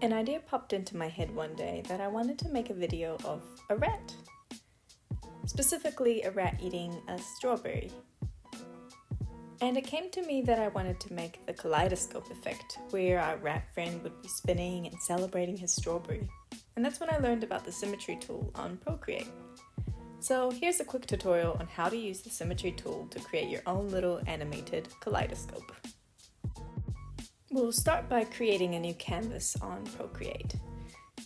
An idea popped into my head one day that I wanted to make a video of a rat. Specifically, a rat eating a strawberry. And it came to me that I wanted to make the kaleidoscope effect, where our rat friend would be spinning and celebrating his strawberry. And that's when I learned about the symmetry tool on Procreate. So here's a quick tutorial on how to use the symmetry tool to create your own little animated kaleidoscope. We'll start by creating a new canvas on Procreate.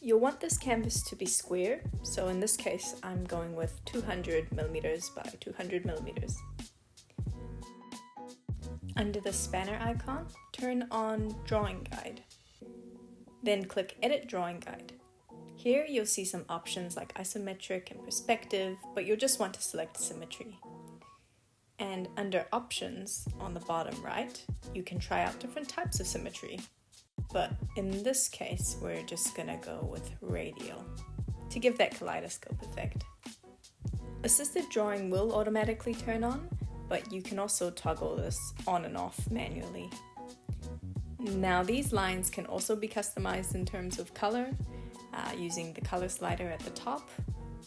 You'll want this canvas to be square, so in this case I'm going with 200mm by 200mm. Under the spanner icon, turn on Drawing Guide. Then click Edit Drawing Guide. Here you'll see some options like isometric and perspective, but you'll just want to select symmetry. And under Options on the bottom right, you can try out different types of symmetry. But in this case, we're just gonna go with radial to give that kaleidoscope effect. Assisted drawing will automatically turn on, but you can also toggle this on and off manually. Now these lines can also be customized in terms of color, using the color slider at the top,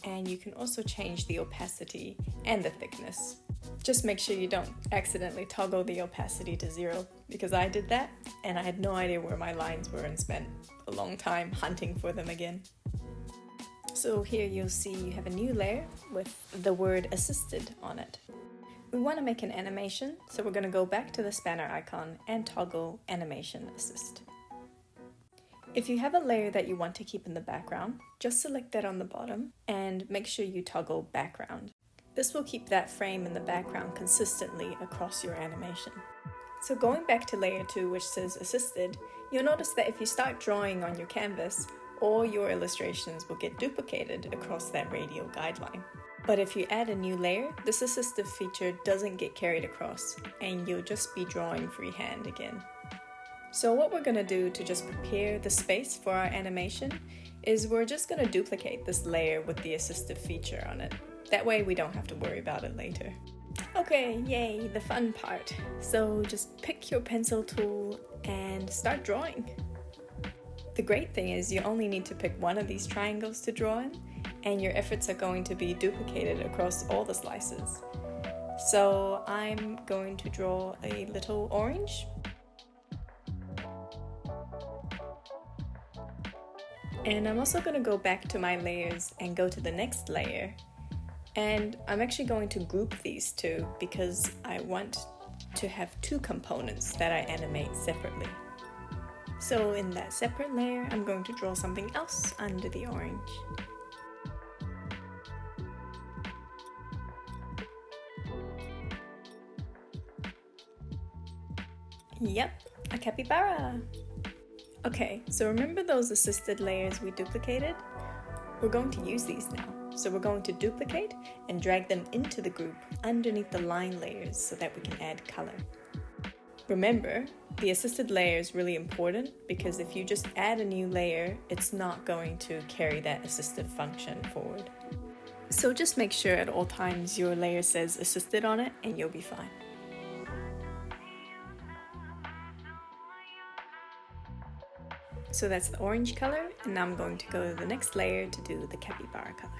and you can also change the opacity and the thickness. Just make sure you don't accidentally toggle the opacity to 0, because I did that and I had no idea where my lines were and spent a long time hunting for them again. So here you'll see you have a new layer with the word assisted on it. We want to make an animation, so we're going to go back to the spanner icon and toggle Animation Assist. If you have a layer that you want to keep in the background, just select that on the bottom and make sure you toggle Background. This will keep that frame in the background consistently across your animation. So going back to layer 2, which says Assisted, you'll notice that if you start drawing on your canvas, all your illustrations will get duplicated across that radial guideline. But if you add a new layer, this assistive feature doesn't get carried across, and you'll just be drawing freehand again. So what we're going to do to just prepare the space for our animation is we're just going to duplicate this layer with the assistive feature on it. That way we don't have to worry about it later. Okay, yay, the fun part. So just pick your pencil tool and start drawing. The great thing is you only need to pick one of these triangles to draw in, and your efforts are going to be duplicated across all the slices. So I'm going to draw a little orange. And I'm also going to go back to my layers and go to the next layer. And I'm actually going to group these two because I want to have two components that I animate separately. So in that separate layer, I'm going to draw something else under the orange. Yep, a capybara! Okay, so remember those assisted layers we duplicated? We're going to use these now. So we're going to duplicate and drag them into the group underneath the line layers so that we can add color. Remember, the assisted layer is really important because if you just add a new layer, it's not going to carry that assistive function forward. So just make sure at all times your layer says assisted on it and you'll be fine. So that's the orange color, and now I'm going to go to the next layer to do the capybara color.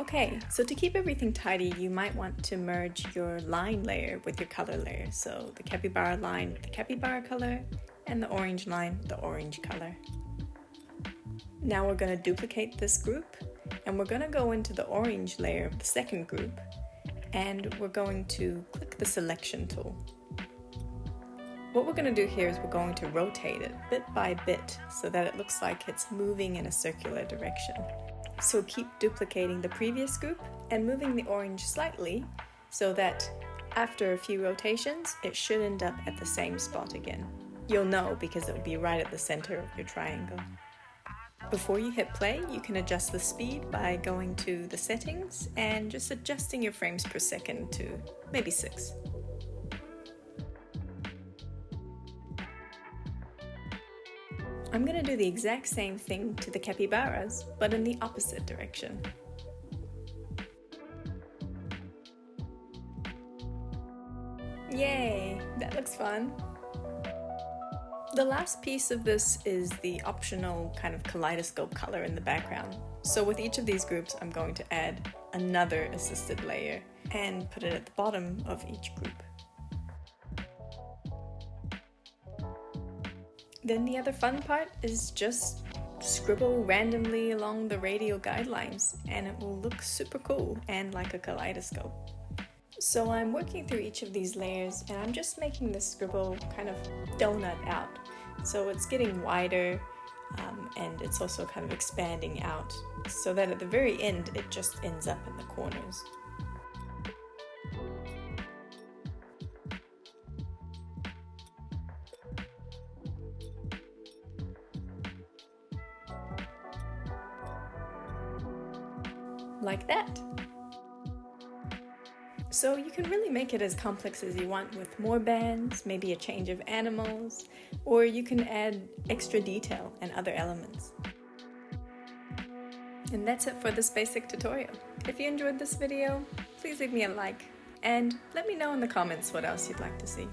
Okay, so to keep everything tidy, you might want to merge your line layer with your color layer. So the capybara line with the capybara color, and the orange line with the orange color. Now we're going to duplicate this group, and we're going to go into the orange layer of the second group, and we're going to click the selection tool. What we're going to do here is we're going to rotate it bit by bit so that it looks like it's moving in a circular direction. So keep duplicating the previous group and moving the orange slightly so that after a few rotations, it should end up at the same spot again. You'll know because it will be right at the center of your triangle. Before you hit play, you can adjust the speed by going to the settings and just adjusting your frames per second to maybe 6. I'm gonna do the exact same thing to the capybaras, but in the opposite direction. Yay, that looks fun. The last piece of this is the optional kind of kaleidoscope color in the background. So with each of these groups, I'm going to add another assisted layer and put it at the bottom of each group. Then the other fun part is just scribble randomly along the radial guidelines and it will look super cool and like a kaleidoscope. So I'm working through each of these layers and I'm just making the scribble kind of donut out. So it's getting wider and it's also kind of expanding out so that at the very end it just ends up in the corners. Like that. So you can really make it as complex as you want with more bands, maybe a change of animals, or you can add extra detail and other elements. And that's it for this basic tutorial. If you enjoyed this video, please leave me a like and let me know in the comments what else you'd like to see.